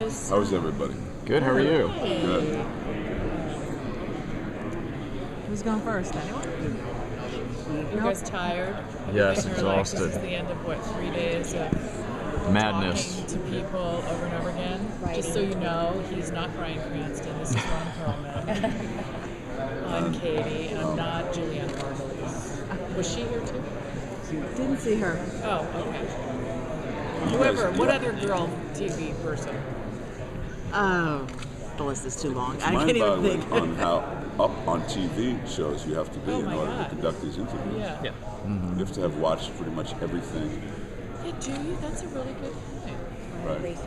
How's everybody? Good, how are you? Good. Who's going first? Anyone? You guys tired? Yes, You're exhausted. Like, this is the end of what, 3 days of Madness. talking to people over and over again. Just so you know, he's not Bryan Cranston. This is Ron Perlman. I'm Katie, and I'm not Juliana Margulies. Was she here too? Didn't see her. Oh, okay. Whoever, what other girl TV person? Oh, the list is too long. I can't even Mind-boggling think. on how up on TV shows you have to be Oh in my order God. to conduct these interviews. Yeah. You have to have watched pretty much everything. Yeah, do you? That's a really good point. Right.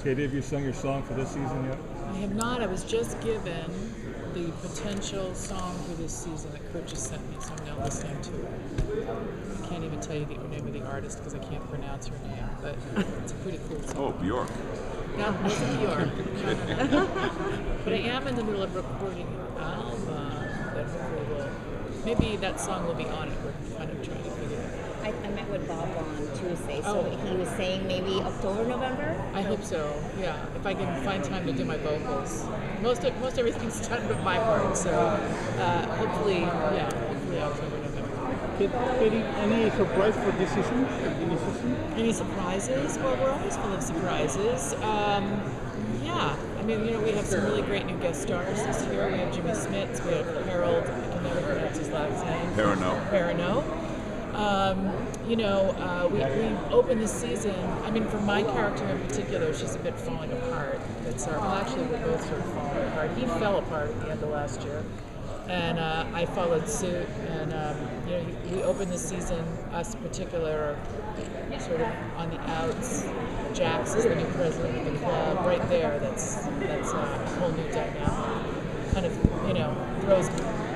Katie, have you sung your song for this season yet? I have not. I was just given the potential song for this season that Kurt just sent me, so I'm now listening to it. I can't even tell you the name of the artist because I can't pronounce her name, but it's a pretty cool song. Oh, Bjork. No, it wasn't Bjork. No. But I am in the middle of recording an album that hopefully will. Maybe that song will be on it. We're kind of trying to figure it out. I met with Bob on Tuesday, so Oh. he was saying maybe October, November. I hope so. Yeah, if I can find time to do my vocals. Most everything's done but my part. So hopefully October, November. Katie, any surprise for this season? Any surprises? Well, we're always full of surprises. Yeah, I mean, we have some really great new guest stars this year. We have Jimmy Smits, we have Harold, I can never pronounce his last name. Perrano. We open this season, I mean, for my character in particular, she's a bit falling apart. Actually, we're both sort of falling apart. He fell apart at the end of last year. And I followed suit, and we opened this season, us in particular, sort of on the outs. Jax is the new president of the club, right there. That's a whole new dynamic. Kind of, throws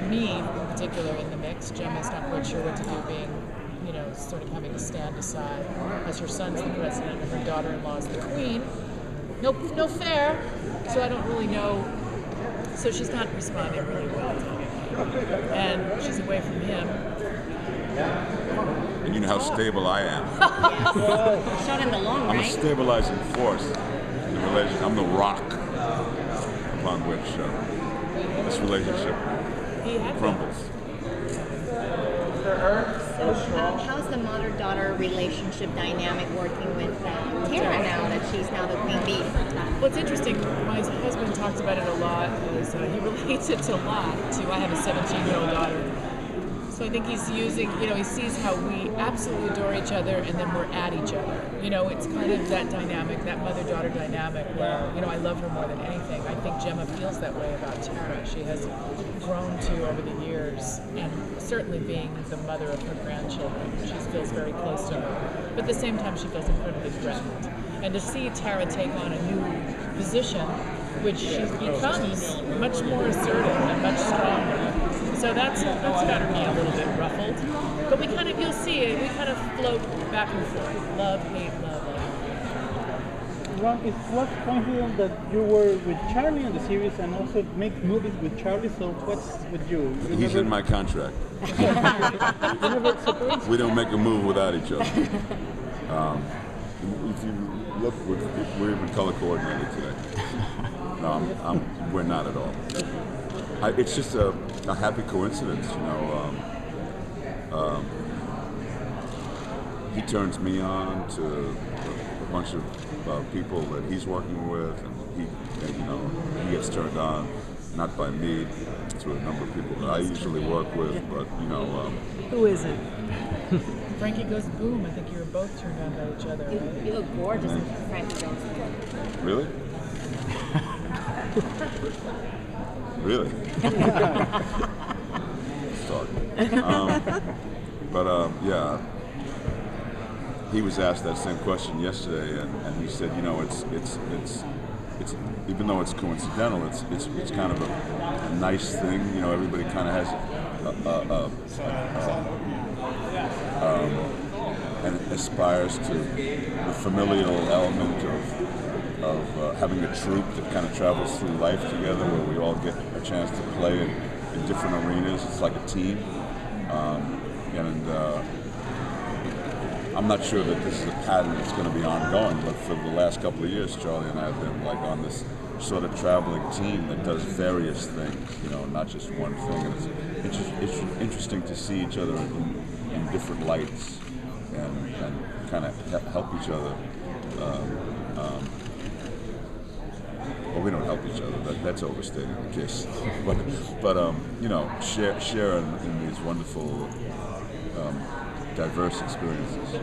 me in particular in the mix. Gemma's not quite sure what to do, being, sort of having to stand aside as her son's the president and her daughter-in-law is the queen. No fair. So I don't really know. So she's not responding really well to anything. And she's away from him. And you know how stable I am. Showed him the long, I'm a right? stabilizing force in the relationship. I'm the rock upon which this relationship He had crumbles. So how's the mother-daughter relationship dynamic working with Tara now that she's now the queen bee? Well, it's interesting. My husband talks about it a lot. Because, he relates it a lot to. I have a 17-year-old daughter. So I think he's using, he sees how we absolutely adore each other and then we're at each other. It's kind of that dynamic, that mother-daughter dynamic where, I love her more than anything. I think Gemma feels that way about Tara. She has grown to over the years, and certainly being the mother of her grandchildren, she feels very close to her. But at the same time, she feels incredibly threatened. And to see Tara take on a new position, which she becomes much more assertive and much stronger. So that's got me a little bit ruffled. But you'll see it, we kind of float back and forth. Love, hate, love, hate. Ron, it was coincident that you were with Charlie in the series and also make movies with Charlie, so what's with you? He's in my contract. We don't make a move without each other. If you look, we're even color coordinated today. No, we're not at all. It's just a happy coincidence, he turns me on to a bunch of people that he's working with, and he gets turned on, not by me, through a number of people that I usually work with, but Who isn't? Frankie Goes Boom, I think you were both turned on by each other, right? You look gorgeous in Frankie Jones. Really? Really? Sorry. Yeah. He was asked that same question yesterday, and he said, it's even though it's coincidental, it's kind of a nice thing. Everybody kind of has and aspires to the familial element of having a troupe that kind of travels through life together, where we all get a chance to play in different arenas. It's like a team, I'm not sure that this is a pattern that's going to be ongoing, but for the last couple of years, Charlie and I have been like on this sort of traveling team that does various things, not just one thing. And it's interesting to see each other in different lights and kind of help each other. Well, we don't help each other. That's overstating the case. But share in these wonderful, diverse experiences.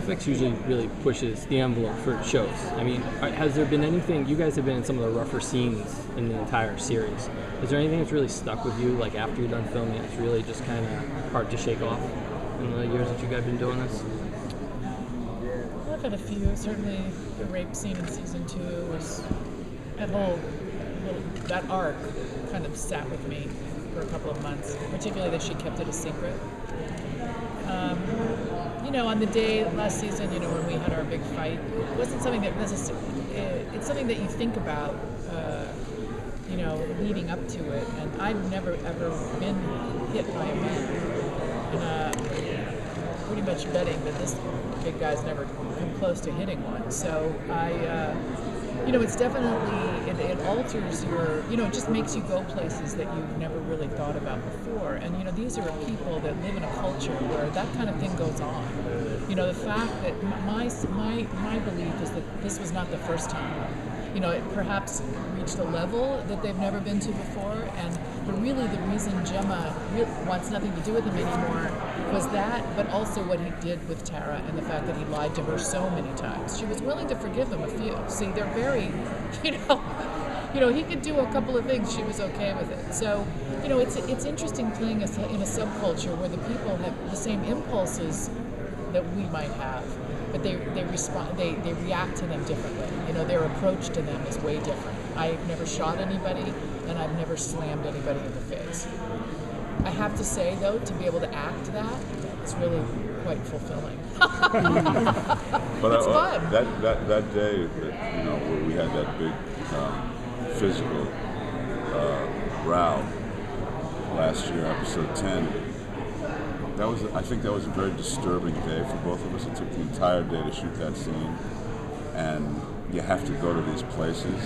FX usually really pushes the envelope for shows. I mean, has there been anything? You guys have been in some of the rougher scenes in the entire series. Is there anything that's really stuck with you, like after you're done filming, it's really just kind of hard to shake off in the years that you guys have been doing this? I've had a few. Certainly, the rape scene in season 2 was that arc kind of sat with me for a couple of months. Particularly that she kept it a secret. On the day last season, when we had our big fight, it wasn't something that necessarily. It's something that you think about, leading up to it. And I've never ever been hit by a man. And pretty much betting that this big guy's never come close to hitting one. So it's definitely, it alters your, it just makes you go places that you've never really thought about before. And, these are people that live in a culture where that kind of thing goes on. The fact that my belief is that this was not the first time. It perhaps reached a level that they've never been to before, but really the reason Gemma wants nothing to do with him anymore was that, but also what he did with Tara and the fact that he lied to her so many times. She was willing to forgive him a few. See, they're very, he could do a couple of things, she was okay with it. So, it's interesting playing in a subculture where the people have the same impulses that we might have, but they react to them differently. Their approach to them is way different. I've never shot anybody, and I've never slammed anybody in the face. I have to say, though, to be able to act that, it's really quite fulfilling. But it's fun. That day that where we had that big physical row last year, episode 10. I think that was a very disturbing day for both of us. It took the entire day to shoot that scene, and you have to go to these places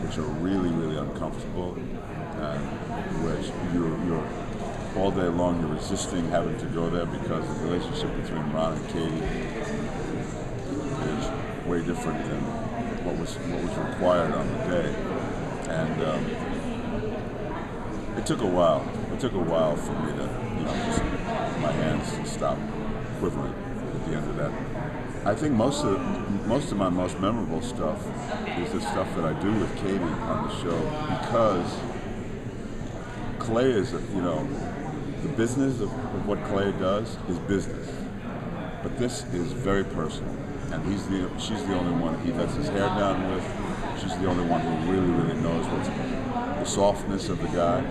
which are really, really uncomfortable, and which you're all day long you're resisting having to go there because the relationship between Ron and Katey is way different than what was required on the day, and it took a while. It took a while for me to, just my hands stop quivering at the end of that. I think most of my most memorable stuff is the stuff that I do with Katey on the show, because Clay is, the business of what Clay does is business, but this is very personal, and she's the only one he lets his hair down with. She's the only one who really, really knows what's the softness of the guy,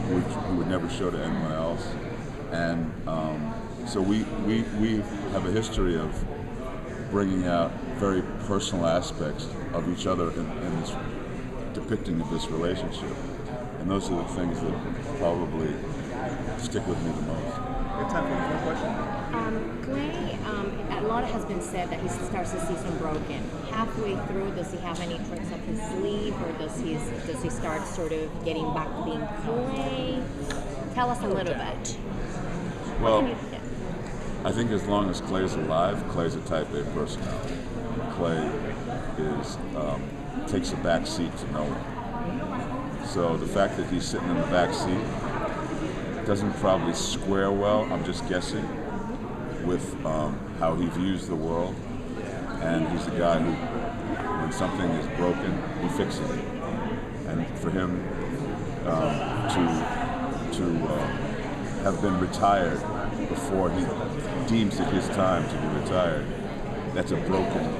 which we would never show to anyone else. And so we have a history of bringing out very personal aspects of each other in this depicting of this relationship. And those are the things that probably stick with me the most. We have time for one more question. Clay, a lot has been said that he starts the season broken. Halfway through, does he have any tricks up his sleeve, or does he start sort of getting back to being Clay? Tell us a little bit. Well, I think as long as Clay's alive, Clay's a type A personality. Clay takes a back seat to no one. So the fact that he's sitting in the back seat doesn't probably square well, I'm just guessing, with how he views the world. And he's a guy who, when something is broken, he fixes it. And for him to have been retired before he deems it his time to be retired, that's a broken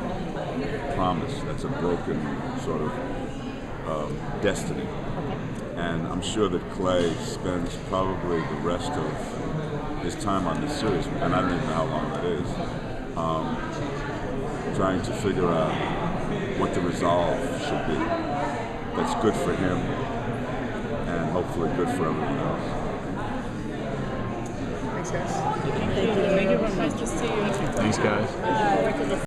promise. That's a broken sort of destiny. And I'm sure that Clay spends probably the rest of his time on this series, and I don't even know how long that is, trying to figure out what the resolve should be. That's good for him, and hopefully good for everyone else. Thanks, guys. Thank you. Nice to see you. Thanks, guys.